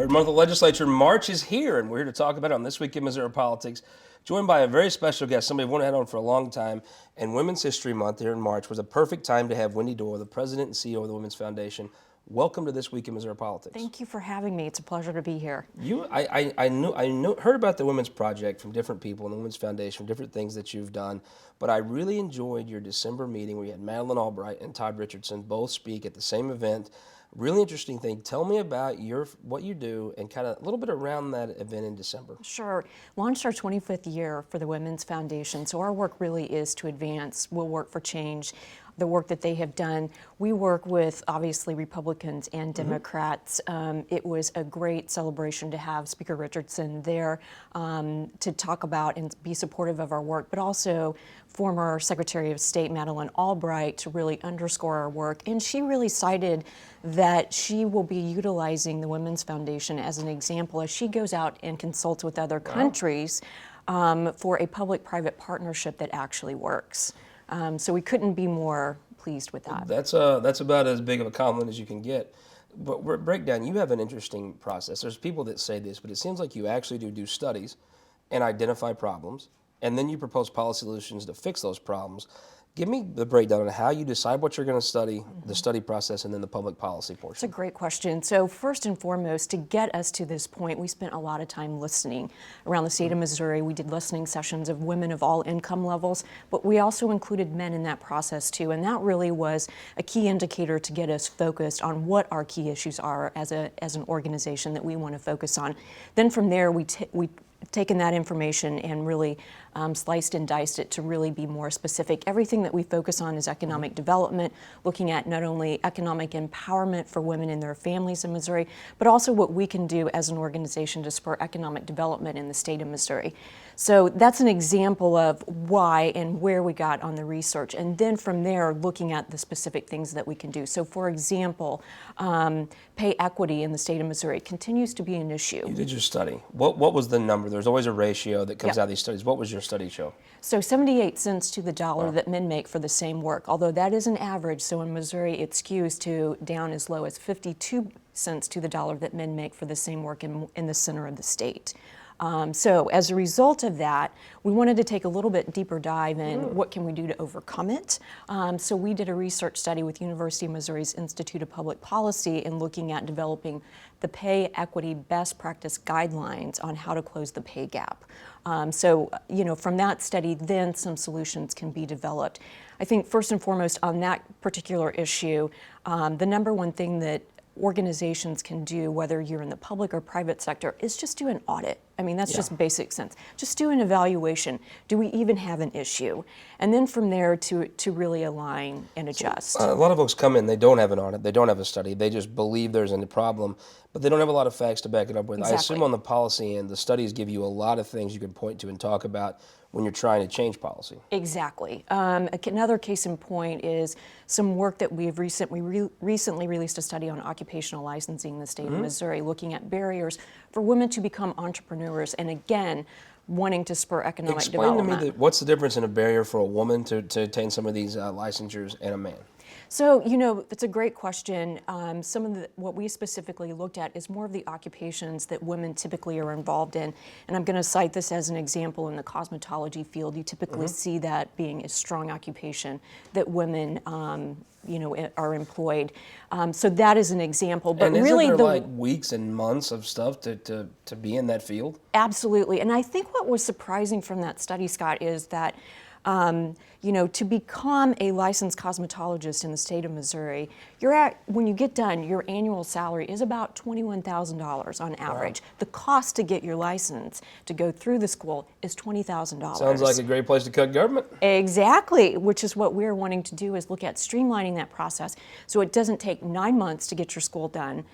Third month of the legislature, March is here, and we're here to talk about it on This Week in Missouri Politics. Joined by a very special guest, somebody I've wanted to have on for a long time. And Women's History Month here in March was a perfect time to have Wendy Doyle, the president and CEO of the Women's Foundation. Welcome to This Week in Missouri Politics. Thank you for having me. It's a pleasure to be here. Heard about the Women's Project from different people in the Women's Foundation, different things that you've done, but I really enjoyed your December meeting where you had Madeleine Albright and Todd Richardson both speak at the same event. Really interesting thing. Tell me about what you do and kind of a little bit around that event in December. Sure. Launched our 25th year for the Women's Foundation, so our work really is to advance We'll Work for Change, the work that they have done. We work with, obviously, Republicans and Democrats. It was a great celebration to have Speaker Richardson there to talk about and be supportive of our work, but also former Secretary of State Madeleine Albright to really underscore our work. And she really cited that she will be utilizing the Women's Foundation as an example as she goes out and consults with other countries for a public-private partnership that actually works. So we couldn't be more pleased with that. That's about as big of a compliment as you can get. But breakdown, you have an interesting process. There's people that say this, but it seems like you actually do studies and identify problems, and then you propose policy solutions to fix those problems. Give me the breakdown on how you decide what you're going to study, the study process, and then the public policy portion. It's a great question. So first and foremost, to get us to this point, we spent a lot of time listening around the state of Missouri. We did listening sessions of women of all income levels, but we also included men in that process too. And that really was a key indicator to get us focused on what our key issues are as an organization that we want to focus on. Then from there, we taken that information and really sliced and diced it to really be more specific. Everything that we focus on is economic development, looking at not only economic empowerment for women and their families in Missouri, but also what we can do as an organization to spur economic development in the state of Missouri. So that's an example of why and where we got on the research. And then from there, looking at the specific things that we can do. So for example, pay equity in the state of Missouri continues to be an issue. You did your study. What was the number? There's always a ratio that comes out of these studies. What was your study show? So 78 cents to the dollar that men make for the same work, although that is an average. So in Missouri, it skews to down as low as 52 cents to the dollar that men make for the same work in the center of the state. So as a result of that, we wanted to take a little bit deeper dive in what can we do to overcome it. So we did a research study with University of Missouri's Institute of Public Policy in looking at developing the pay equity best practice guidelines on how to close the pay gap. So, from that study, then some solutions can be developed. I think first and foremost on that particular issue, the number one thing that organizations can do, whether you're in the public or private sector, is just do an audit. I mean, that's just basic sense. Just do an evaluation. Do we even have an issue? And then from there to really align and adjust. A lot of folks come in, they don't have an audit, they don't have a study, they just believe there's a problem, but they don't have a lot of facts to back it up with. Exactly. I assume on the policy end, the studies give you a lot of things you can point to and talk about when you're trying to change policy. Exactly. Another case in point is some work that we recently released a study on occupational licensing in the state of Missouri, looking at barriers for women to become entrepreneurs, and again, wanting to spur economic development. Explain to me, what's the difference in a barrier for a woman to attain some of these licensures and a man? So, that's a great question. Some of what we specifically looked at is more of the occupations that women typically are involved in. And I'm going to cite this as an example in the cosmetology field. You typically see that being a strong occupation that women, are employed. So that is an example. But and really, isn't there like weeks and months of stuff to be in that field? Absolutely. And I think what was surprising from that study, Scott, is that to become a licensed cosmetologist in the state of Missouri, when you get done, your annual salary is about $21,000 on average. Wow. The cost to get your license to go through the school is $20,000. Sounds like a great place to cut government. Exactly, which is what we're wanting to do, is look at streamlining that process so it doesn't take 9 months to get your school done,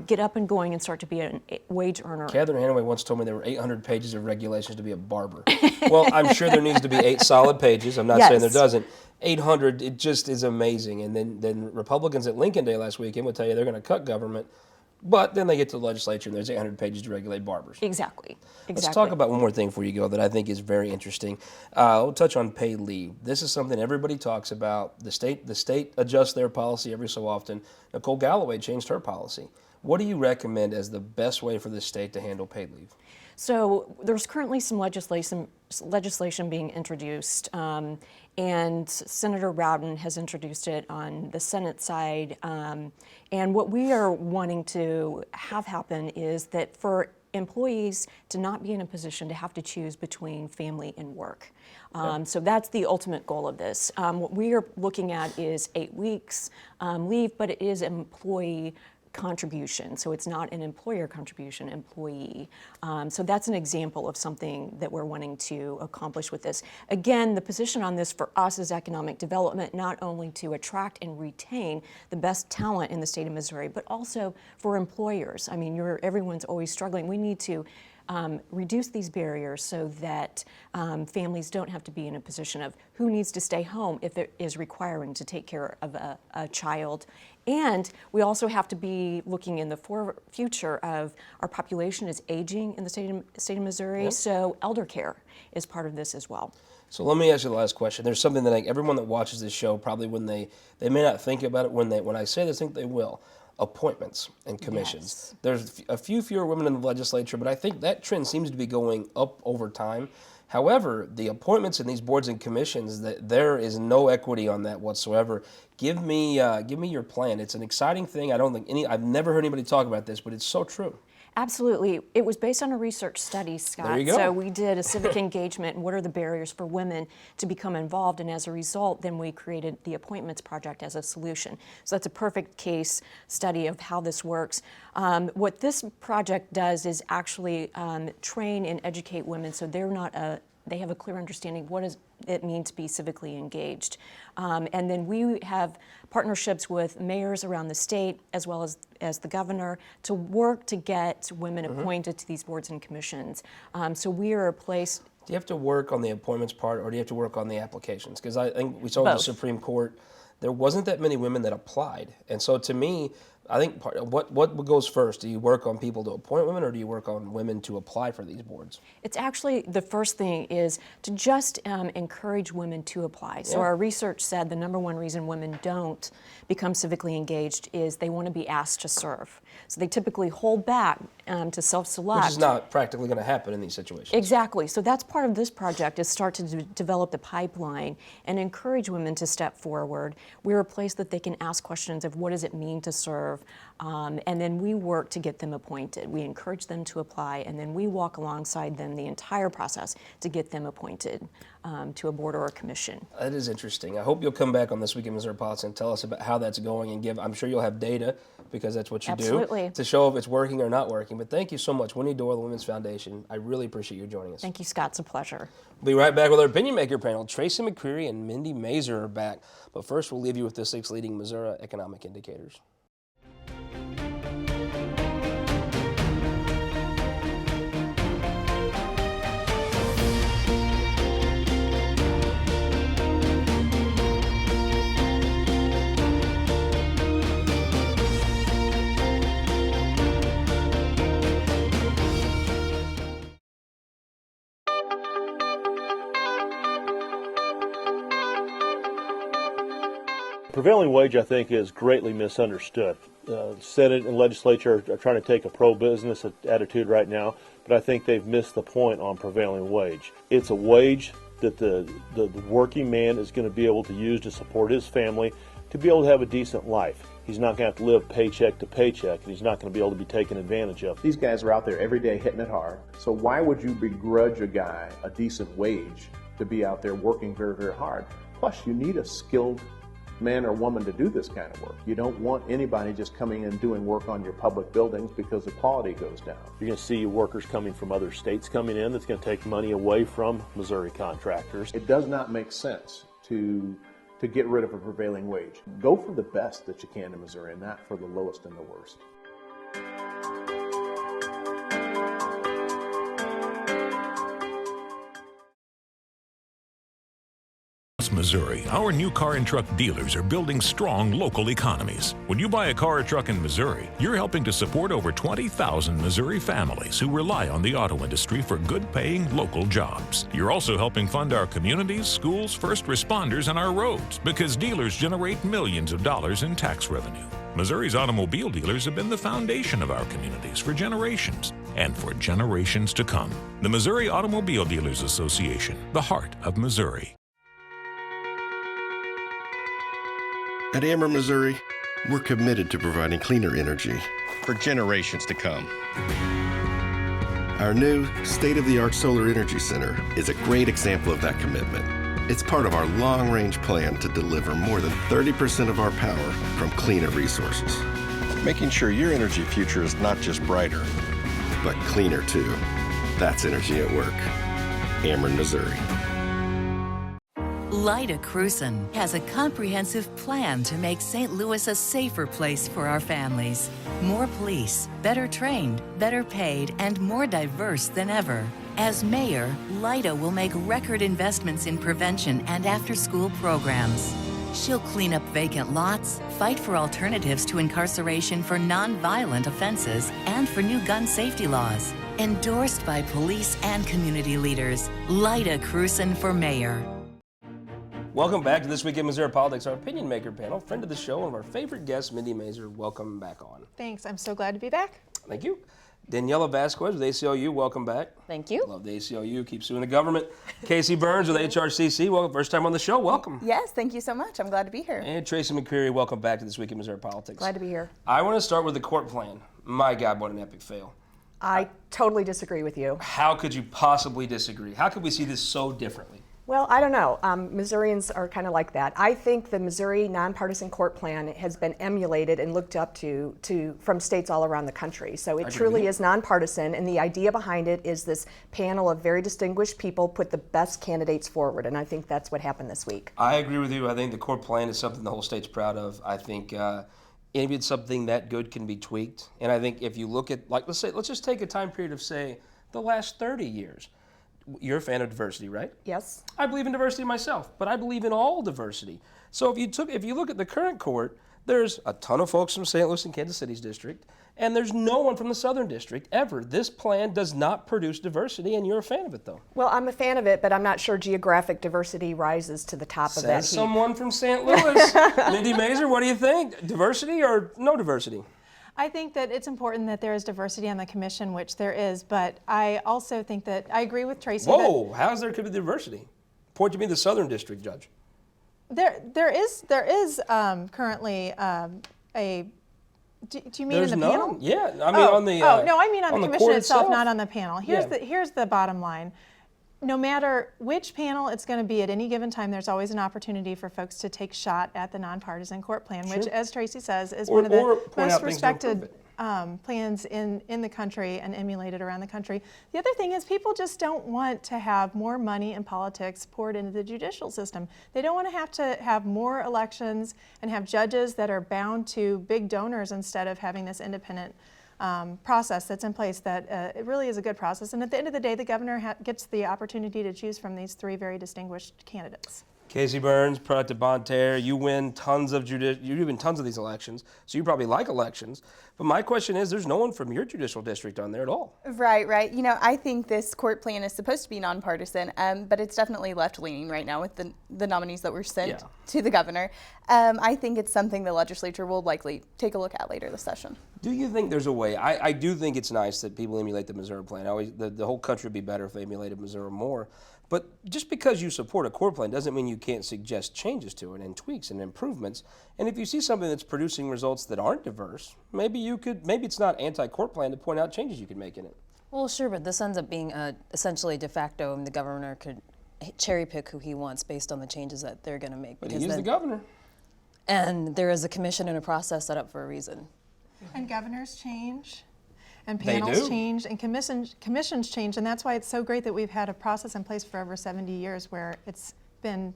get up and going and start to be a wage earner. Catherine Hanaway once told me there were 800 pages of regulations to be a barber. Well, I'm sure there needs to be 8 solid pages. I'm not saying there doesn't. 800, it just is amazing. And then Republicans at Lincoln Day last weekend would tell you they're going to cut government, but then they get to the legislature and there's 800 pages to regulate barbers. Exactly. Let's talk about one more thing before you go that I think is very interesting. We'll touch on paid leave. This is something everybody talks about. The state adjusts their policy every so often. Nicole Galloway changed her policy. What do you recommend as the best way for the state to handle paid leave? So there's currently some legislation being introduced, and Senator Rowden has introduced it on the Senate side. And what we are wanting to have happen is that for employees to not be in a position to have to choose between family and work. So that's the ultimate goal of this. What we are looking at is 8 weeks leave, but it is employee contribution. So it's not an employer contribution, employee. So that's an example of something that we're wanting to accomplish with this. Again, the position on this for us is economic development, not only to attract and retain the best talent in the state of Missouri, but also for employers. I mean, everyone's always struggling. We need to reduce these barriers so that families don't have to be in a position of who needs to stay home if it is requiring to take care of a child. And we also have to be looking in the future of our population is aging in the state of Missouri, Yep. so elder care is part of this as well. So let me ask you the last question. There's something that everyone that watches this show probably when they may not think about it when I say this, think they will. Appointments and commissions. Yes. There's a few fewer women in the legislature, but I think that trend seems to be going up over time. However, the appointments in these boards and commissions, there is no equity on that whatsoever. Give me your plan. It's an exciting thing. I've never heard anybody talk about this, but it's so true. Absolutely. It was based on a research study, Scott. There you go. So we did a civic engagement and what are the barriers for women to become involved, and as a result, then we created the Appointments Project as a solution. So that's a perfect case study of how this works. What this project does is actually train and educate women so they have a clear understanding what does it mean to be civically engaged. And then we have partnerships with mayors around the state as well as the governor to work to get women appointed to these boards and commissions. So we are a place. Do you have to work on the appointments part, or do you have to work on the applications? Because I think we saw Both. the Supreme Court, there wasn't that many women that applied. And so to me, I think what goes first? Do you work on people to appoint women, or do you work on women to apply for these boards? It's actually, the first thing is to just encourage women to apply. So our research said the number one reason women don't become civically engaged is they want to be asked to serve. So they typically hold back to self-select. Which is not practically going to happen in these situations. Exactly. So that's part of this project, is start to develop the pipeline and encourage women to step forward. We're a place that they can ask questions of what does it mean to serve, and then we work to get them appointed. We encourage them to apply, and then we walk alongside them the entire process to get them appointed to a board or a commission. That is interesting. I hope you'll come back on This Week in Missouri Politics and tell us about how that's going, and I'm sure you'll have data, because that's what you Absolutely. do, to show if it's working or not working. But thank you so much, Wendy Doyle, the Women's Foundation. I really appreciate you joining us. Thank you, Scott. It's a pleasure. We'll be right back with our Opinion Maker panel. Tracy McCreery and Mindy Mazur are back. But first, we'll leave you with the 6 leading Missouri economic indicators. Prevailing wage, I think, is greatly misunderstood. Senate and legislature are trying to take a pro-business attitude right now, but I think they've missed the point on prevailing wage. It's a wage that the working man is going to be able to use to support his family, to be able to have a decent life. He's not going to have to live paycheck to paycheck, and he's not going to be able to be taken advantage of. These guys are out there every day hitting it hard. So why would you begrudge a guy a decent wage to be out there working very, very hard? Plus, you need a skilled man or woman to do this kind of work. You don't want anybody just coming in and doing work on your public buildings because the quality goes down. You're going to see workers coming from other states coming in that's going to take money away from Missouri contractors. It does not make sense to get rid of a prevailing wage. Go for the best that you can in Missouri, and not for the lowest and the worst. Missouri, our new car and truck dealers are building strong local economies. When you buy a car or truck in Missouri, you're helping to support over 20,000 Missouri families who rely on the auto industry for good-paying local jobs. You're also helping fund our communities, schools, first responders, and our roads, because dealers generate millions of dollars in tax revenue. Missouri's automobile dealers have been the foundation of our communities for generations and for generations to come. The Missouri Automobile Dealers Association, the heart of Missouri. At Ameren, Missouri, we're committed to providing cleaner energy for generations to come. Our new state-of-the-art solar energy center is a great example of that commitment. It's part of our long-range plan to deliver more than 30% of our power from cleaner resources. Making sure your energy future is not just brighter, but cleaner too. That's energy at work. Ameren, Missouri. Lyda Cruson has a comprehensive plan to make St. Louis a safer place for our families. More police, better trained, better paid, and more diverse than ever. As mayor, Lyda will make record investments in prevention and after-school programs. She'll clean up vacant lots, fight for alternatives to incarceration for non-violent offenses, and for new gun safety laws. Endorsed by police and community leaders, Lyda Cruson for mayor. Welcome back to This Week in Missouri Politics, our opinion maker panel. Friend of the show, one of our favorite guests, Mindy Mazur. Welcome back on. Thanks. I'm so glad to be back. Thank you. Daniela Velázquez with ACLU, welcome back. Thank you. Love the ACLU, keep suing the government. Casey Burns with HRCC, well, first time on the show, welcome. Yes, thank you so much. I'm glad to be here. And Tracy McCreery, welcome back to This Week in Missouri Politics. Glad to be here. I want to start with the court plan. My God, what an epic fail. I totally disagree with you. How could you possibly disagree? How could we see this so differently? Well, I don't know. Missourians are kind of like that. I think the Missouri Nonpartisan Court Plan has been emulated and looked up to from states all around the country. So it truly is nonpartisan, and the idea behind it is this panel of very distinguished people put the best candidates forward, and I think that's what happened this week. I agree with you. I think the court plan is something the whole state's proud of. I think if it's something that good can be tweaked, and I think if you look at, like, let's just take a time period of, say, the last 30 years. You're a fan of diversity, right? Yes. I believe in diversity myself, but I believe in all diversity. So if you look at the current court, there's a ton of folks from St. Louis and Kansas City's district, and there's no one from the Southern District ever. This plan does not produce diversity, and you're a fan of it, though. Well, I'm a fan of it, but I'm not sure geographic diversity rises to the top of that heap. Says someone from St. Louis. Mindy Mazur, what do you think? Diversity or no diversity? I think that it's important that there is diversity on the commission, which there is, but I also think that I agree with Tracy. Whoa, how's there could be diversity? Point to me the Southern District judge. There is currently a. Do you mean There's in the none. panel? Yeah, I mean on the. No, I mean on the commission itself, not on the panel. Here's the bottom line. No matter which panel it's going to be at any given time, there's always an opportunity for folks to take shot at the Nonpartisan Court Plan, which, as Tracy says, is one of the most respected plans in the country and emulated around the country. The other thing is people just don't want to have more money in politics poured into the judicial system. They don't want to have more elections and have judges that are bound to big donors instead of having this independent process that's in place that it really is a good process. And at the end of the day, the governor gets the opportunity to choose from these three very distinguished candidates. Casey Burns, product of Bonne Terre, you win tons of these elections, so you probably like elections. But my question is, there's no one from your judicial district on there at all. Right. You know, I think this court plan is supposed to be nonpartisan, but it's definitely left-leaning right now with the nominees that were sent to the governor. I think it's something the legislature will likely take a look at later this session. Do you think there's a way? I do think it's nice that people emulate the Mazur plan. The whole country would be better if they emulated Mazur more. But just because you support a court plan doesn't mean you can't suggest changes to it and tweaks and improvements. And if you see something that's producing results that aren't diverse, maybe it's not anti-court plan to point out changes you could make in it. Well, sure, but this ends up being essentially de facto, and the governor could cherry pick who he wants based on the changes that they're going to make. But he is the governor. And there is a commission and a process set up for a reason. And governors change, and panels change, and commissions change, and that's why it's so great that we've had a process in place for over 70 years where it's been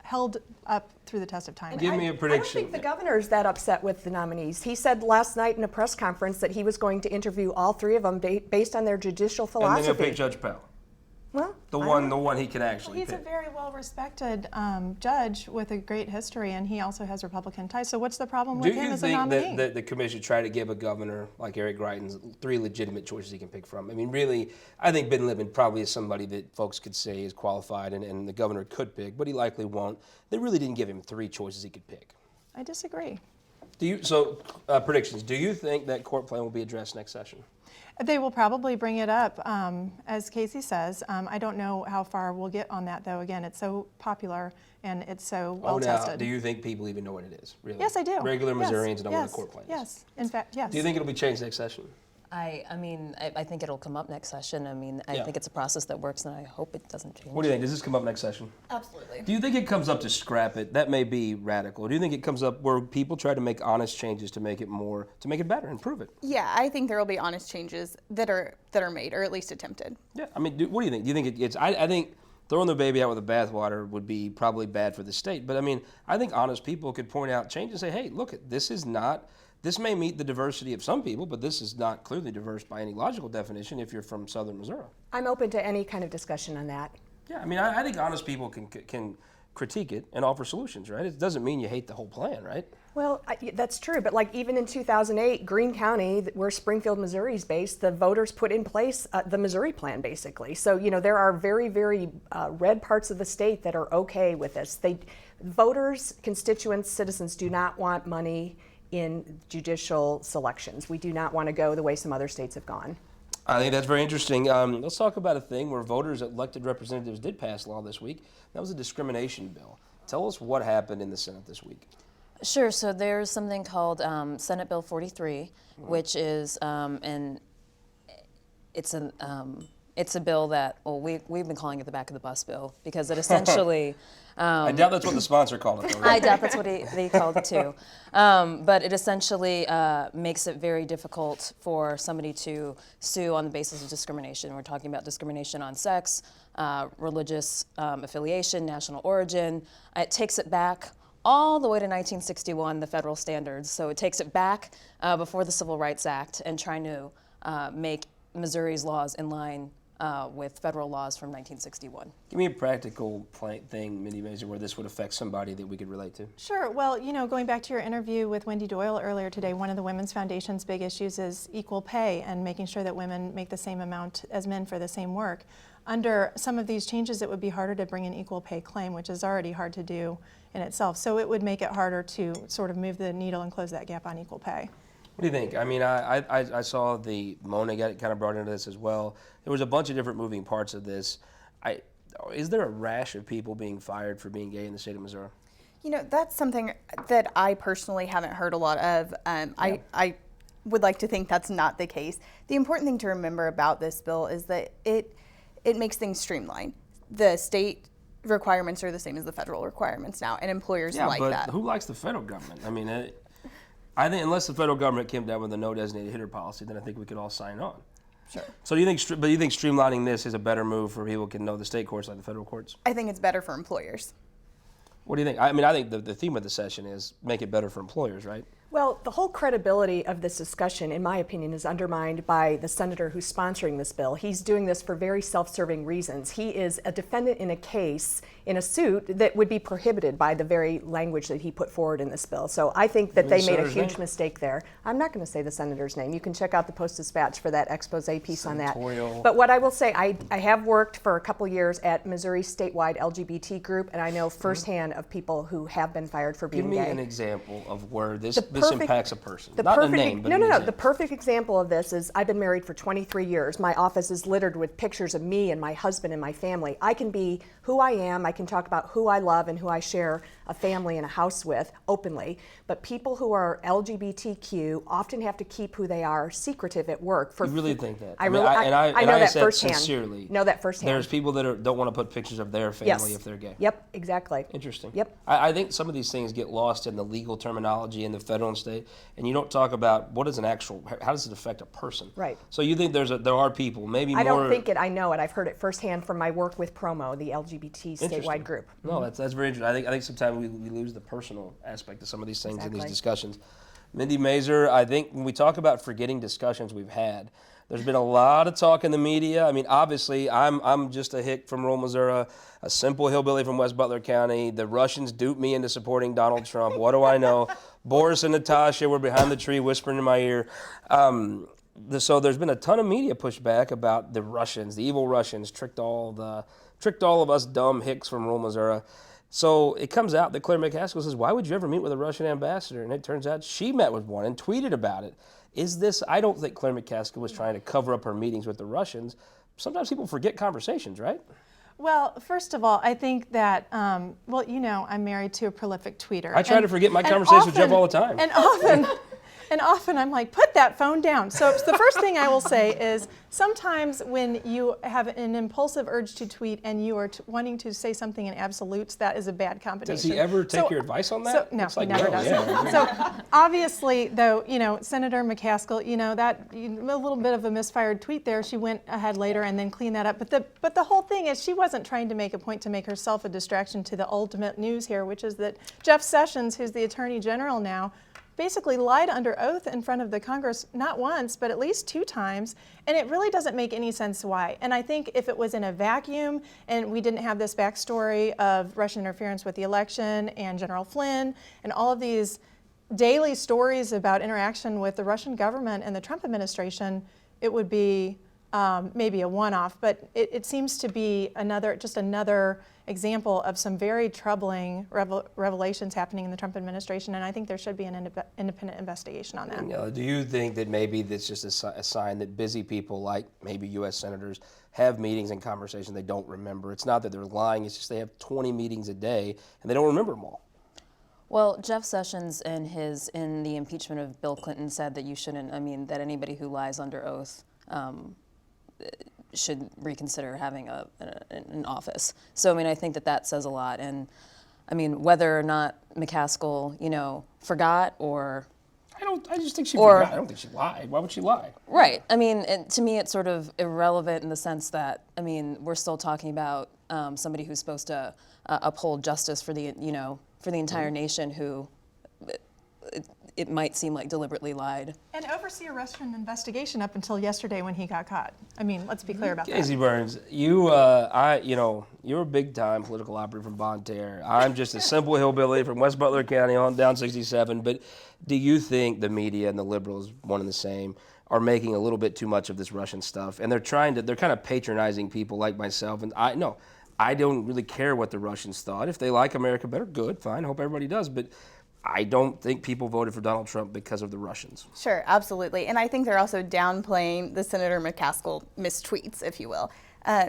held up through the test of time. Give me a prediction. I don't think the governor is that upset with the nominees. He said last night in a press conference that he was going to interview all three of them based on their judicial philosophy. And then he'll pick Judge Powell. Well, the one he can actually pick. He's a very well-respected judge with a great history, and he also has Republican ties. So what's the problem with him as a nominee? Do you think that the commission tried to give a governor like Eric Greitens three legitimate choices he can pick from? I mean, really, I think Ben Libman probably is somebody that folks could say is qualified and the governor could pick, but he likely won't. They really didn't give him three choices he could pick. I disagree. Predictions. Do you think that court plan will be addressed next session? They will probably bring it up, as Casey says. I don't know how far we'll get on that, though. Again, it's so popular and it's so well tested. Do you think people even know what it is? Really? Yes, I do. Regular Missourians know what a court plan is. Yes, in fact, yes. Do you think it'll be changed next session? I think it'll come up next session. I think it's a process that works, and I hope it doesn't change. What do you think? Does this come up next session? Absolutely. Do you think it comes up to scrap it? That may be radical. Or do you think it comes up where people try to make honest changes to make it better, improve it? Yeah, I think there will be honest changes that are made, or at least attempted. Yeah, what do you think? Do you think it's? I think throwing the baby out with the bathwater would be probably bad for the state. But I think honest people could point out change and say, hey, look, this is not. This may meet the diversity of some people, but this is not clearly diverse by any logical definition if you're from southern Missouri. I'm open to any kind of discussion on that. Yeah, I think honest people can critique it and offer solutions, right? It doesn't mean you hate the whole plan, right? Well, that's true, but like even in 2008, Greene County, where Springfield, Missouri is based, the voters put in place the Missouri plan, basically. So, there are very, very red parts of the state that are okay with this. Voters, constituents, citizens do not want money in judicial selections. We do not want to go the way some other states have gone. I think that's very interesting. Let's talk about a thing where voters, elected representatives, did pass law this week. That was a discrimination bill. Tell us what happened in the Senate this week. Sure. So there's something called Senate Bill 43, which is it's a bill that, we've been calling it the back of the bus bill because it essentially. I doubt that's what the sponsor called it, though, right? I doubt that's what they called it too. But it essentially makes it very difficult for somebody to sue on the basis of discrimination. We're talking about discrimination on sex, religious affiliation, national origin. It takes it back all the way to 1961, the federal standards. So it takes it back before the Civil Rights Act and trying to make Missouri's laws in line with federal laws from 1961. Give me a practical thing, Mindy Mazur, where this would affect somebody that we could relate to. Sure. Well, going back to your interview with Wendy Doyle earlier today, one of the Women's Foundation's big issues is equal pay and making sure that women make the same amount as men for the same work. Under some of these changes, it would be harder to bring an equal pay claim, which is already hard to do in itself. So it would make it harder to sort of move the needle and close that gap on equal pay. What do you think? I saw the Mona got kind of brought into this as well. There was a bunch of different moving parts of this. Is there a rash of people being fired for being gay in the state of Missouri? That's something that I personally haven't heard a lot of. I would like to think that's not the case. The important thing to remember about this bill is that it makes things streamlined. The state requirements are the same as the federal requirements now, and employers like that. Yeah, but who likes the federal government? I think unless the federal government came down with a no designated hitter policy, then I think we could all sign on. Sure. So do you think streamlining this is a better move for people who can know the state courts like the federal courts? I think it's better for employers. What do you think? I think the theme of the session is make it better for employers, right? Well, the whole credibility of this discussion, in my opinion, is undermined by the senator who's sponsoring this bill. He's doing this for very self-serving reasons. He is a defendant in a case, in a suit, that would be prohibited by the very language that he put forward in this bill. So I think that they made a huge mistake there. I'm not going to say the senator's name. You can check out the Post-Dispatch for that expose piece on that. But what I will say, I have worked for a couple years at Missouri's statewide LGBT group, and I know firsthand of people who have been fired for being gay. Give me an example of where this impacts a person. Not a name, but no. The perfect example of this is I've been married for 23 years. My office is littered with pictures of me and my husband and my family. I can be who I am. I can talk about who I love and who I share a family and a house with openly. But people who are LGBTQ often have to keep who they are secretive at work. You really think that? I know that firsthand. Sincerely. Know that firsthand. There's people that don't want to put pictures of their family if they're gay. Yep, exactly. Interesting. Yep. I think some of these things get lost in the legal terminology in the federal and state, and you don't talk about how does it affect a person? Right. So you think there are people, maybe more. I don't think it. I know it. I've heard it firsthand from my work with Promo, the LGBT statewide group. No, that's very interesting. I think sometimes we lose the personal aspect of some of these things in these discussions. Mindy Mazur, I think when we talk about forgetting discussions we've had, there's been a lot of talk in the media. Obviously, I'm just a hick from rural Missouri, a simple hillbilly from West Butler County. The Russians duped me into supporting Donald Trump. What do I know? Boris and Natasha were behind the tree whispering in my ear. So there's been a ton of media pushback about the Russians, the evil Russians, tricked all of us dumb hicks from rural Missouri. So it comes out that Claire McCaskill says, why would you ever meet with a Russian ambassador? And it turns out she met with one and tweeted about it. I don't think Claire McCaskill was trying to cover up her meetings with the Russians. Sometimes people forget conversations, right? Well, first of all, I think that, well, you know, I'm married to a prolific tweeter. I try to forget my conversations with Jeff all the time. And often I'm like, put that phone down. So the first thing I will say is sometimes when you have an impulsive urge to tweet and you are wanting to say something in absolutes, that is a bad combination. Does he ever take your advice on that? No, it's like, he never does. Yeah. So obviously, though, you know, Senator McCaskill, you know, that a little bit of a misfired tweet there. She went ahead later and then cleaned that up. But the whole thing is she wasn't trying to make a point to make herself a distraction to the ultimate news here, which is that Jeff Sessions, who's the Attorney General now, basically lied under oath in front of the Congress not once, but at least 2 times, and it really doesn't make any sense why. And I think if it was in a vacuum and we didn't have this backstory of Russian interference with the election and General Flynn and all of these daily stories about interaction with the Russian government and the Trump administration, it would be maybe a one-off, but it seems to be just another example of some very troubling revelations happening in the Trump administration, and I think there should be an independent investigation on that. Daniela, do you think that maybe that's just a sign that busy people like maybe U.S. senators have meetings and conversations they don't remember? It's not that they're lying, it's just they have 20 meetings a day and they don't remember them all. Well, Jeff Sessions in the impeachment of Bill Clinton said that that anybody who lies under oath should reconsider having an office. So, I think that says a lot. And, whether or not McCaskill, forgot or... I just think she forgot. I don't think she lied. Why would she lie? Right. To me, it's sort of irrelevant in the sense that, we're still talking about somebody who's supposed to uphold justice for the entire nation who... It might seem like deliberately lied. And oversee a Russian investigation up until yesterday when he got caught. Let's be clear about that. Casey Burns, you're a big-time political operative from Bonne Terre. I'm just a simple hillbilly from West Butler County on down 67. But do you think the media and the liberals, one and the same, are making a little bit too much of this Russian stuff? And they're kind of patronizing people like myself. And I don't really care what the Russians thought. If they like America better, good, fine. I hope everybody does. But I don't think people voted for Donald Trump because of the Russians. Sure, absolutely. And I think they're also downplaying the Senator McCaskill mistweets, if you will.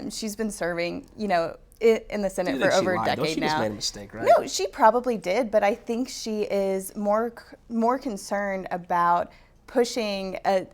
She's been serving, in the Senate for over a decade now. She just made a mistake, right? No, she probably did, but I think she is more concerned about pushing a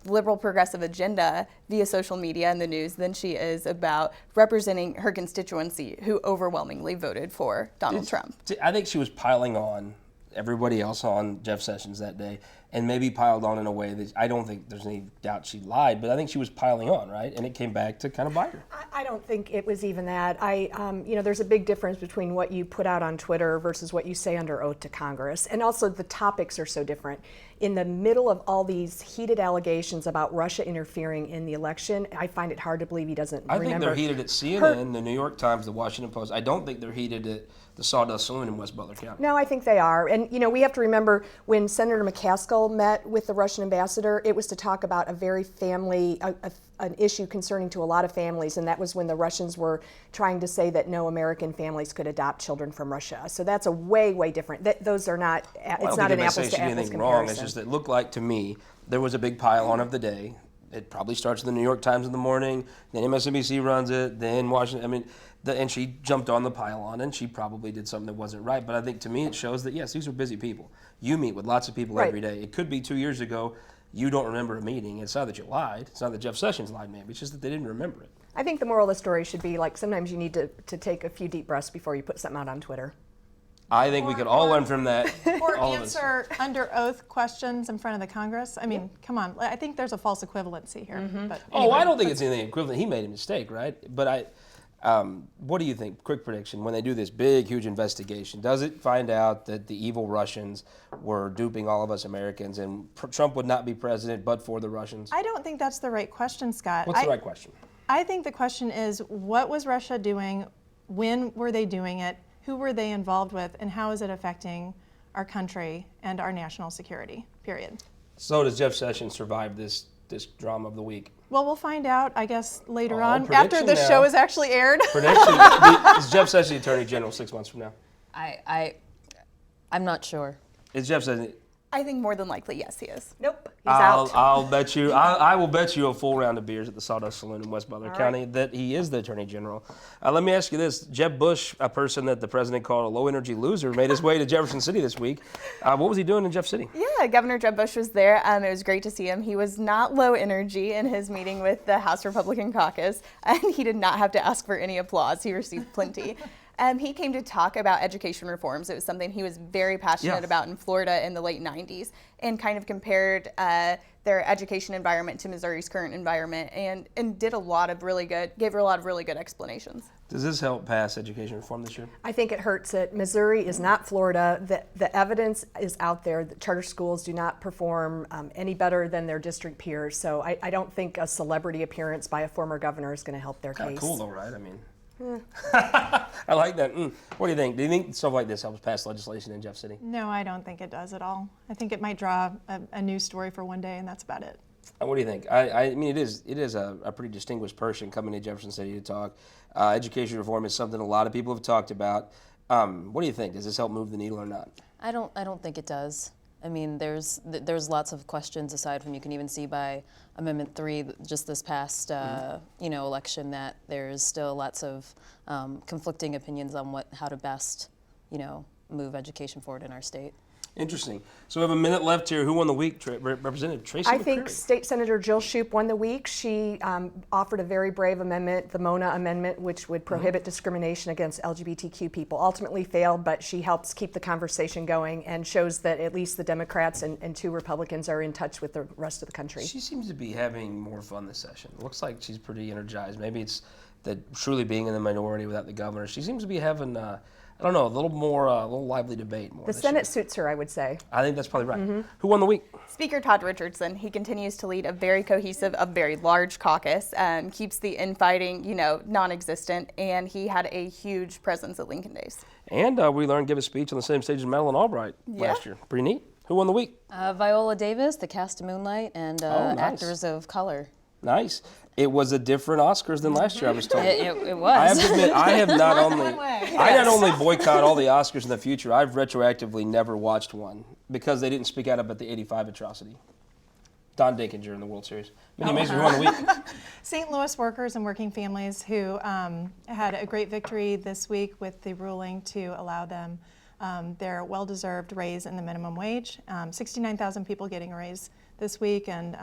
liberal progressive agenda via social media and the news than she is about representing her constituency who overwhelmingly voted for Donald Trump. I think she was piling on everybody else on Jeff Sessions that day, and maybe piled on in a way that I don't think there's any doubt she lied, but I think she was piling on, right? And it came back to kind of bite her. I don't think it was even that. There's a big difference between what you put out on Twitter versus what you say under oath to Congress. And also the topics are so different. In the middle of all these heated allegations about Russia interfering in the election, I find it hard to believe he doesn't remember. I think they're heated at CNN, the New York Times, the Washington Post. I don't think they're heated at the Sawdust Saloon in West Butler County. No, I think they are. And, we have to remember when Senator McCaskill met with the Russian ambassador, it was to talk about a very an issue concerning to a lot of families, and that was when the Russians were trying to say that no American families could adopt children from Russia. So that's a way, way different. Those are not, it's not an apples to apples comparison. Wrong. It's just that it looked like to me there was a big pile on of the day. It probably starts in the New York Times in the morning, then MSNBC runs it, then Washington. And she jumped on the pile on, and she probably did something that wasn't right. But I think to me it shows that, yes, these are busy people. You meet with lots of people every day. It could be 2 years ago. You don't remember a meeting. It's not that you lied. It's not that Jeff Sessions lied, maybe. It's just that they didn't remember it. I think the moral of the story should be like sometimes you need to take a few deep breaths before you put something out on Twitter. I think we could all learn from that. Or answer under oath questions in front of the Congress. Come on. I think there's a false equivalency here. Mm-hmm. But anyway, I don't think it's anything equivalent. He made a mistake, right? But what do you think? Quick prediction. When they do this big, huge investigation, does it find out that the evil Russians were duping all of us Americans and Trump would not be president but for the Russians? I don't think that's the right question, Scott. What's the right question? I think the question is, what was Russia doing? When were they doing it? Who were they involved with? And how is it affecting our country and our national security, period? So does Jeff Sessions survive this drama of the week? Well, we'll find out, I guess, later Oh, on, after prediction the now. show is actually aired. Prediction. Is Jeff Sessions the Attorney General 6 months from now? I'm not sure. Is Jeff Sessions? I think more than likely, yes, he is. Nope, he's out. I'll bet you. I will bet you a full round of beers at the Sawdust Saloon in West Butler County that he is the Attorney General. Let me ask you this: Jeb Bush, a person that the president called a low-energy loser, made his way to Jefferson City this week. What was he doing in Jeff City? Yeah, Governor Jeb Bush was there. It was great to see him. He was not low energy in his meeting with the House Republican caucus, and he did not have to ask for any applause. He received plenty. He came to talk about education reforms. It was something he was very passionate about in Florida in the late 90s, and kind of compared their education environment to Missouri's current environment, and gave a lot of really good explanations. Does this help pass education reform this year? I think it hurts it. Missouri is not Florida. The evidence is out there that charter schools do not perform any better than their district peers. So I don't think a celebrity appearance by a former governor is going to help their case. Kind of cool though, right? I mean, I like that. What do you think? Do you think stuff like this helps pass legislation in Jeff City? No, I don't think it does at all. I think it might draw a news story for one day, and that's about it. What do you think? I mean, it is a pretty distinguished person coming to Jefferson City to talk. Education reform is something a lot of people have talked about. What do you think? Does this help move the needle or not? I don't think it does. I mean, there's lots of questions aside from, you can even see by Amendment 3 just this past election, that there's still lots of conflicting opinions on how to best move education forward in our state. Interesting. So we have a minute left here. Who won the week? Representative Tracy McCreery. I think State Senator Jill Shoup won the week. She offered a very brave amendment, the Mona Amendment, which would prohibit discrimination against LGBTQ people. Ultimately failed, but she helps keep the conversation going and shows that at least the Democrats and 2 Republicans are in touch with the rest of the country. She seems to be having more fun this session. Looks like she's pretty energized. Maybe it's that truly being in the minority without the governor. She seems to be having a little lively debate. The Senate suits her, I would say. I think that's probably right. Who won the week? Speaker Todd Richardson. He continues to lead a very cohesive, a very large caucus, keeps the infighting, non-existent, and he had a huge presence at Lincoln Days. And we learned to give a speech on the same stage as Madeleine Albright last year. Pretty neat. Who won the week? Viola Davis, The Cast of Moonlight, and nice. Actors of Color. Nice. It was a different Oscars than last year, I was told. It was. I have to admit, I not only boycott all the Oscars in the future, I've retroactively never watched one because they didn't speak out about the '85 atrocity. Don Dinkinger in the World Series. Mindy Mazur, who won the week? St. Louis workers and working families who had a great victory this week with the ruling to allow them their well-deserved raise in the minimum wage. 69,000 people getting a raise this week, and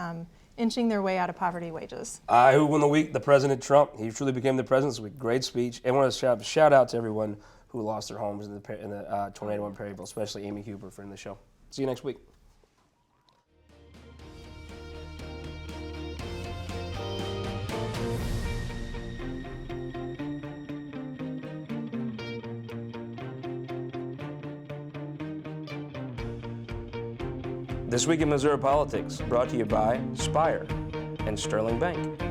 inching their way out of poverty wages. Who won the week? The President Trump. He truly became the president this week. Great speech. And I want to shout out to everyone who lost their homes in the tornado in Perryville, especially Amy Huber for in the show. See you next week. This Week in Missouri Politics, brought to you by Spire and Sterling Bank.